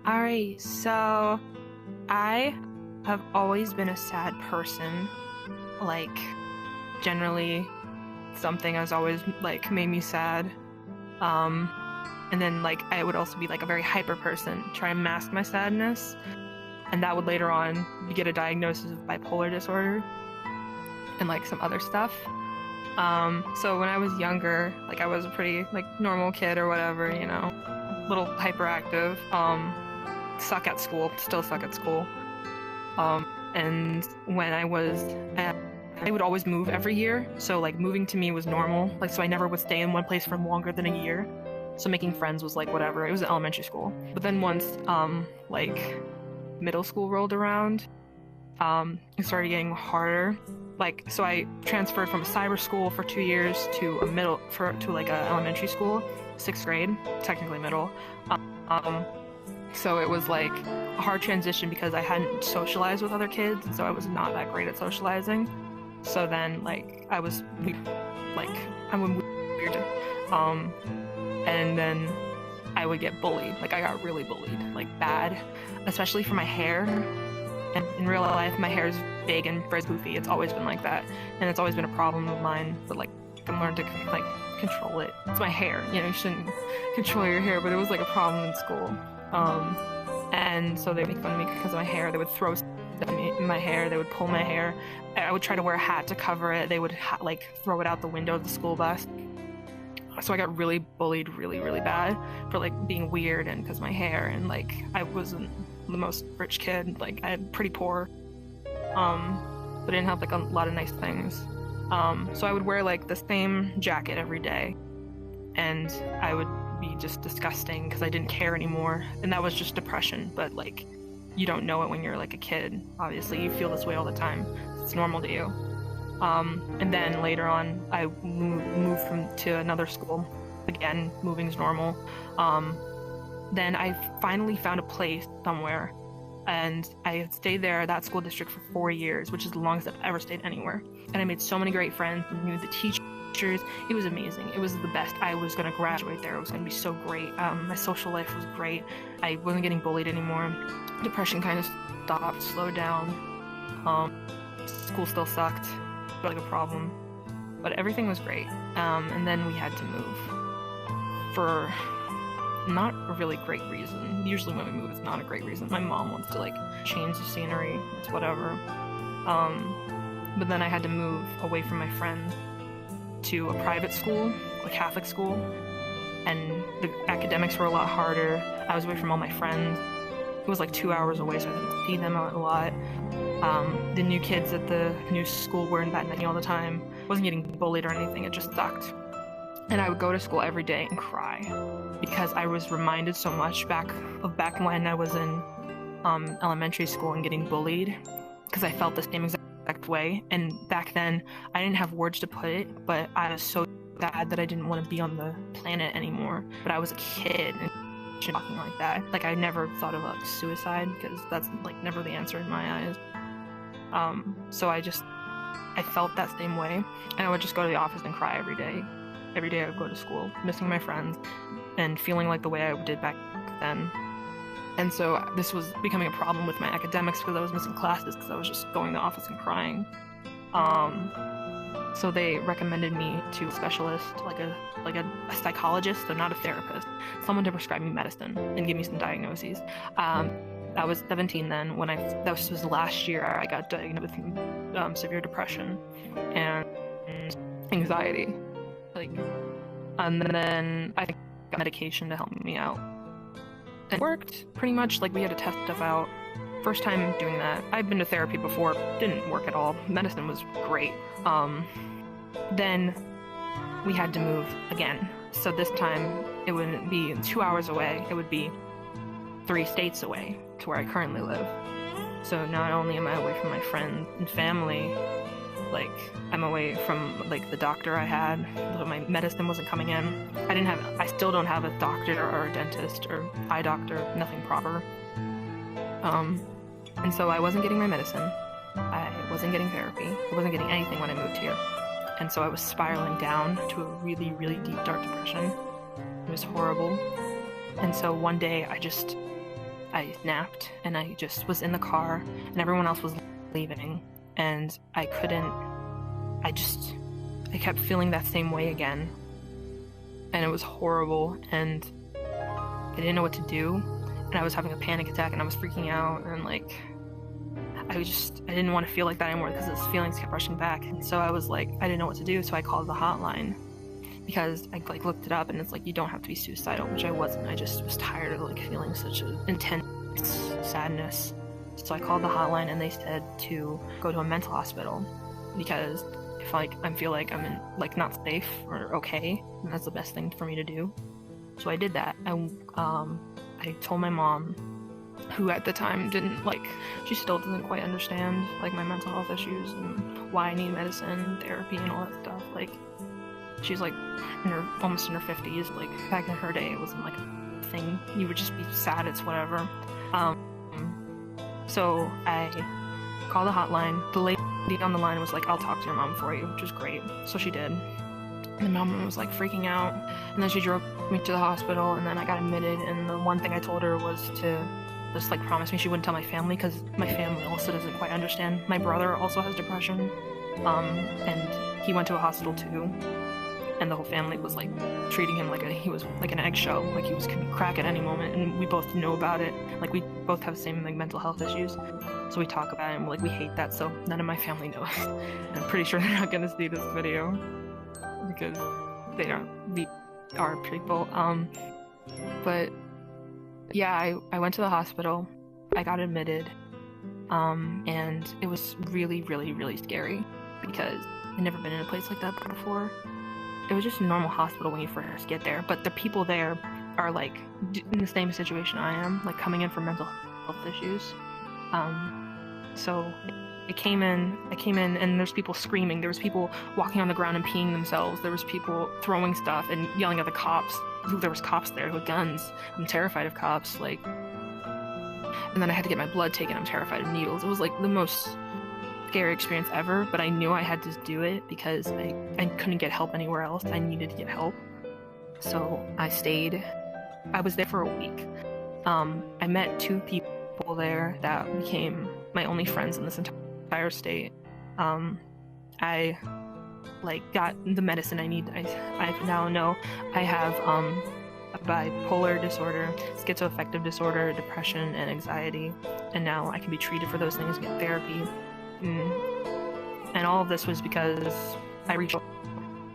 Alright, so I have always been a sad person. Like, generally, something has always, like, made me sad. Um, and then, like, I would also be, like, a very hyper person, try and mask my sadness. And that would later on get a diagnosis of bipolar disorder and, like, some other stuff. So when I was younger, like, I was a pretty, like, normal kid or whatever, little hyperactive. Suck at school, still suck at school. And when I would always move every year, so like moving to me was normal. Like, so I never would stay in one place for longer than a year. So making friends was like whatever. It was elementary school. But then once like middle school rolled around, it started getting harder. Like, so I transferred from a cyber school for 2 years to like a elementary school, 6th grade, technically middle. So it was like a hard transition because I hadn't socialized with other kids, and so I was not that great at socializing. So then, like, I was weird, and then I would get bullied. Like, I got really bullied, like bad, especially for my hair. And in real life, my hair is big and poofy. It's always been like that, and it's always been a problem of mine. But like, I learned to like control it. It's my hair, you shouldn't control your hair, but it was like a problem in school. And so they would make fun of me because of my hair. They would throw stuff in my hair. They would pull my hair. I would try to wear a hat to cover it. They would like throw it out the window of the school bus. So I got really bullied really, really bad for like being weird and because of my hair. And like, I wasn't the most rich kid. Like, I had pretty poor, but I didn't have like a lot of nice things. So I would wear like the same jacket every day, and I would be just disgusting because I didn't care anymore, and that was just depression. But like, you don't know it when you're like a kid. Obviously, you feel this way all the time. It's normal to you. And then later on, I moved to another school. Again, moving's normal. Then I finally found a place somewhere, and I stayed there, that school district, for 4 years, which is the longest I've ever stayed anywhere. And I made so many great friends, and knew the teachers. It was amazing. It was the best. I was going to graduate there. It was going to be so great. My social life was great. I wasn't getting bullied anymore. Depression kind of stopped, slowed down. School still sucked, like a problem, but everything was great. And then we had to move for not a really great reason. Usually when we move, it's not a great reason. My mom wants to like change the scenery. It's whatever. But then I had to move away from my friends to a private school, a Catholic school, and the academics were a lot harder. I was away from all my friends. It was like 2 hours away, so I didn't see them a lot. The new kids at the new school weren't that many all the time. I wasn't getting bullied or anything, it just sucked. And I would go to school every day and cry because I was reminded so much back when I was in elementary school and getting bullied, because I felt the same exact way. And back then I didn't have words to put it, but I was so sad that I didn't want to be on the planet anymore. But I was a kid and talking like that. Like, I never thought of like suicide because that's like never the answer in my eyes. So I felt that same way, and I would just go to the office and cry every day. Every day I would go to school, missing my friends and feeling like the way I did back then. And so this was becoming a problem with my academics because I was missing classes because I was just going to the office and crying. So they recommended me to a specialist, like a psychologist, so not a therapist, someone to prescribe me medicine and give me some diagnoses. I was 17 then when that was last year I got diagnosed with severe depression and anxiety. And then I got medication to help me out. It worked pretty much. Like, we had to test stuff out. First time doing that. I'd been to therapy before, didn't work at all. Medicine was great. Then we had to move again. So this time it wouldn't be 2 hours away, it would be 3 states away to where I currently live. So not only am I away from my friends and family, like, I'm away from like the doctor I had. My medicine wasn't coming in. I still don't have a doctor or a dentist or eye doctor, nothing proper. And so I wasn't getting my medicine. I wasn't getting therapy. I wasn't getting anything when I moved here. And so I was spiraling down to a really, really deep, dark depression. It was horrible. And so one day I I snapped and I just was in the car and everyone else was leaving, and I kept feeling that same way again, and it was horrible, and I didn't know what to do, and I was having a panic attack and I was freaking out, and like I didn't want to feel like that anymore because those feelings kept rushing back. And so I was like, I didn't know what to do, so I called the hotline because I like looked it up and it's like you don't have to be suicidal, which I wasn't. I just was tired of like feeling such an intense sadness. So I called the hotline and they said to go to a mental hospital because if like I feel like I'm in like not safe or okay, and that's the best thing for me to do. So I did that. I told my mom, who at the time she still doesn't quite understand like my mental health issues and why I need medicine, therapy, and all that stuff. Like she's like almost in her 50s. Like back in her day, it wasn't like a thing. You would just be sad. It's whatever. So I called the hotline. The lady on the line was like, "I'll talk to your mom for you," which was great. So she did. And my mom was like freaking out, and then she drove me to the hospital, and then I got admitted. And the one thing I told her was to just like promise me she wouldn't tell my family, because my family also doesn't quite understand. My brother also has depression, and he went to a hospital too, and the whole family was like treating him like he was like an eggshell, like he was gonna crack at any moment, and we both know about it. Like we both have the same like mental health issues, so we talk about it and we hate that, so none of my family knows. And I'm pretty sure they're not gonna see this video because they are people. But yeah, I went to the hospital, I got admitted, and it was really, really, really scary because I'd never been in a place like that before. It was just a normal hospital when you first get there, but the people there are like in the same situation I am, like coming in for mental health issues. So I came in and there's people screaming, there was people walking on the ground and peeing themselves, there was people throwing stuff and yelling at the cops. There was cops there with guns. I'm terrified of cops, like. And then I had to get my blood taken. I'm terrified of needles. It was like the most scary experience ever, but I knew I had to do it because I couldn't get help anywhere else. I needed to get help. So I stayed. I was there for a week. I met 2 people there that became my only friends in this entire state. I got the medicine I need. I now know I have a bipolar disorder, schizoaffective disorder, depression, and anxiety, and now I can be treated for those things, get therapy. And all of this was because I reached out,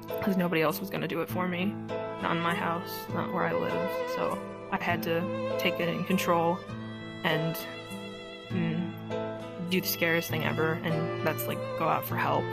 because nobody else was going to do it for me. Not in my house, not where I live. So I had to take it in control and do the scariest thing ever, and that's like go out for help.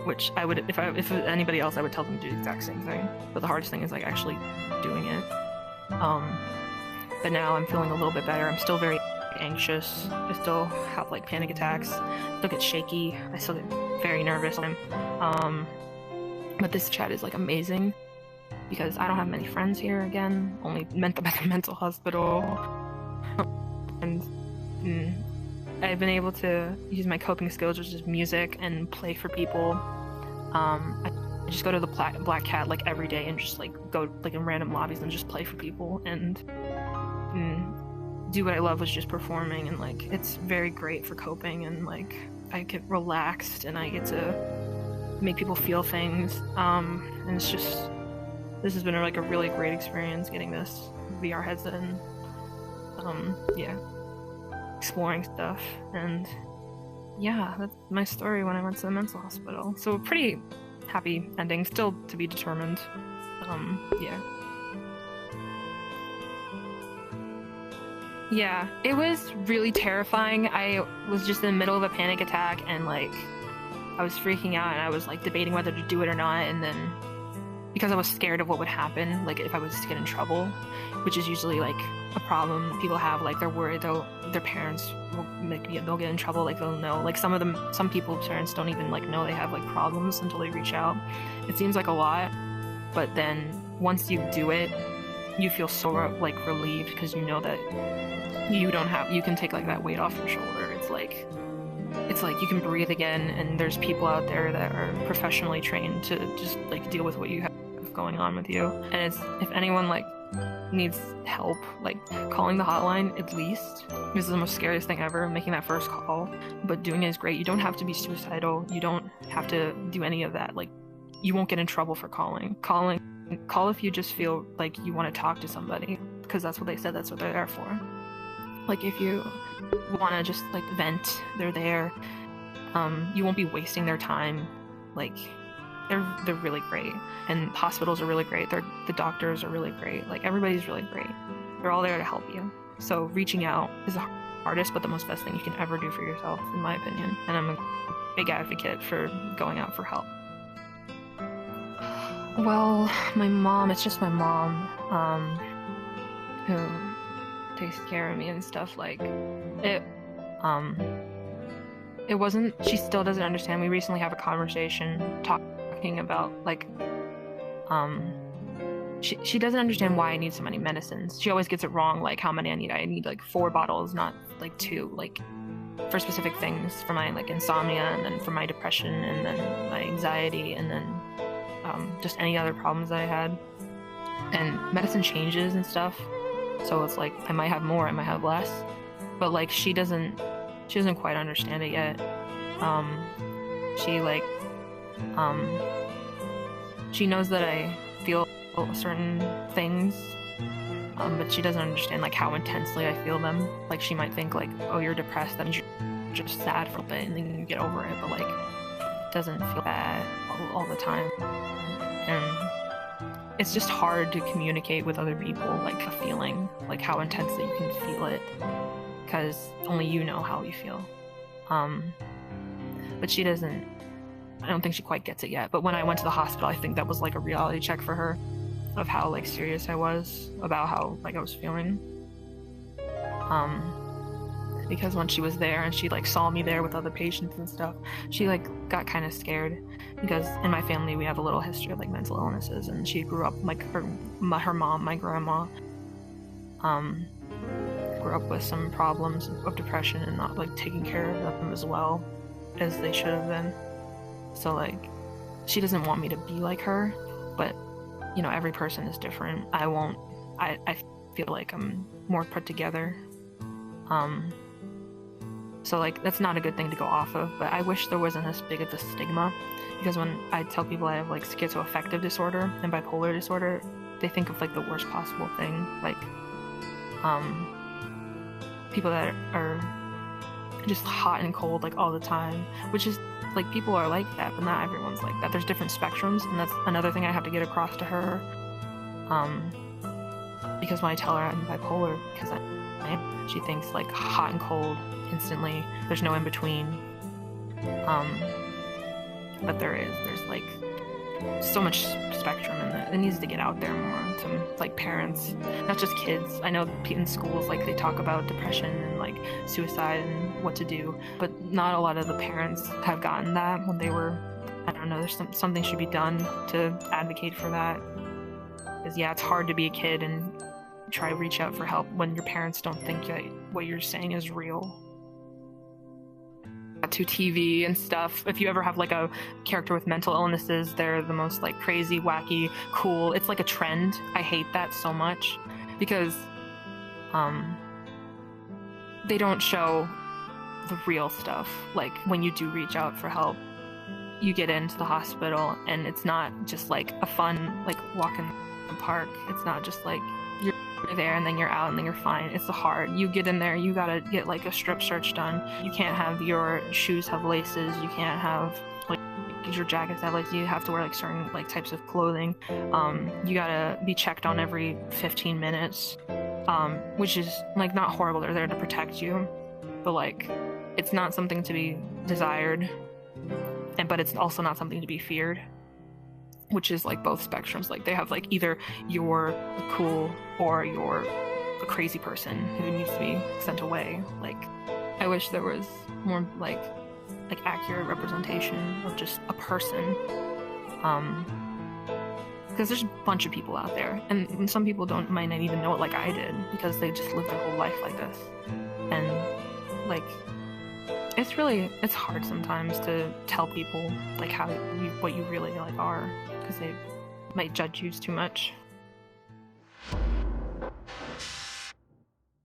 Which I would, if it was anybody else, I would tell them to do the exact same thing. But the hardest thing is like actually doing it. But now I'm feeling a little bit better. I'm still very anxious. I still have like panic attacks. I still get shaky. I still get very nervous. But this chat is like amazing because I don't have many friends here again. Only at the mental hospital. And I've been able to use my coping skills, which is music, and play for people. I just go to the Black Cat like every day and just like go like in random lobbies and just play for people and do what I love, which is just performing, and like it's very great for coping, and like I get relaxed and I get to make people feel things. And it's just, this has been like a really great experience getting this VR headset and yeah, exploring stuff. And yeah, that's my story when I went to the mental hospital. So a pretty happy ending, still to be determined. Yeah, it was really terrifying. I was just in the middle of a panic attack and like I was freaking out and I was like debating whether to do it or not, and then because I was scared of what would happen, like if I was to get in trouble, which is usually like a problem people have, like they're worried their parents will they'll get in trouble, like they'll know, like some people's parents don't even like know they have like problems until they reach out. It seems like a lot, but then once you do it, you feel so like relieved because you know that you can take like that weight off your shoulder. It's like you can breathe again, and there's people out there that are professionally trained to just like deal with what you have going on with you. And it's, if anyone like needs help, like calling the hotline at least. This is the most scariest thing ever, making that first call, but doing it is great. You don't have to be suicidal. You don't have to do any of that. Like, you won't get in trouble for calling. Call if you just feel like you want to talk to somebody, because that's what they said, that's what they're there for. Like, if you want to just like vent, they're there. You won't be wasting their time. Like, they're really great, and hospitals are really great. The doctors are really great. Like, everybody's really great. They're all there to help you. So reaching out is the hardest but the most best thing you can ever do for yourself, in my opinion. And I'm a big advocate for going out for help. Well, my mom, it's just my mom, who takes care of me and stuff. Like, it wasn't, she still doesn't understand. We recently have a conversation talking about, like, she doesn't understand why I need so many medicines. She always gets it wrong, like how many I need. I need like 4 bottles, not like 2, like for specific things, for my like insomnia, and then for my depression, and then my anxiety, and then just any other problems I had. And medicine changes and stuff, so it's like I might have more, I might have less, but like she doesn't quite understand it yet. She knows that I feel certain things, but she doesn't understand like how intensely I feel them. Like, she might think like, oh, you're depressed, that means you're just sad for a bit and then you get over it, but like, it doesn't feel bad all the time. And it's just hard to communicate with other people, like a feeling, like how intensely you can feel it, because only you know how you feel. But she doesn't, I don't think she quite gets it yet. But when I went to the hospital, I think that was like a reality check for her of how like serious I was about how like I was feeling. Because when she was there and she like saw me there with other patients and stuff, she like got kind of scared, because in my family we have a little history of like mental illnesses, and she grew up like her mom, my grandma, grew up with some problems of depression and not like taking care of them as well as they should have been. So like, she doesn't want me to be like her, but you know, every person is different. I feel like I'm more put together. So like, that's not a good thing to go off of, but I wish there wasn't as big of a stigma, because when I tell people I have like schizoaffective disorder and bipolar disorder, they think of like the worst possible thing, like people that are just hot and cold like all the time, which is like, people are like that, but not everyone's like that. There's different spectrums, and that's another thing I have to get across to her, because when I tell her I'm bipolar, because she thinks like hot and cold instantly, there's no in between, but there's like so much spectrum, and it needs to get out there more to like parents, not just kids. I know in schools like they talk about depression and like suicide and what to do, but not a lot of the parents have gotten that when they were, I don't know, there's something should be done to advocate for that, because yeah, it's hard to be a kid and try to reach out for help when your parents don't think that what you're saying is real. To TV and stuff, if you ever have like a character with mental illnesses, they're the most like crazy, wacky, cool. It's like a trend. I hate that so much, because they don't show the real stuff. Like, when you do reach out for help, you get into the hospital and it's not just like a fun like walk in the park. It's not just like you're there and then you're out and then you're fine. It's hard. You get in there, you gotta get like a strip search done. You can't have your shoes have laces. You can't have like your jackets have laces. You have to wear like certain like types of clothing. You gotta be checked on every 15 minutes, which is like not horrible. They're there to protect you, but like, it's not something to be desired, but it's also not something to be feared, which is like both spectrums. Like, they have like either you're cool or you're a crazy person who needs to be sent away. Like, I wish there was more like accurate representation of just a person, because there's a bunch of people out there, and some people might not even know it like I did, because they just lived their whole life like this. And like, it's hard sometimes to tell people like what you really like are, because they might judge you too much.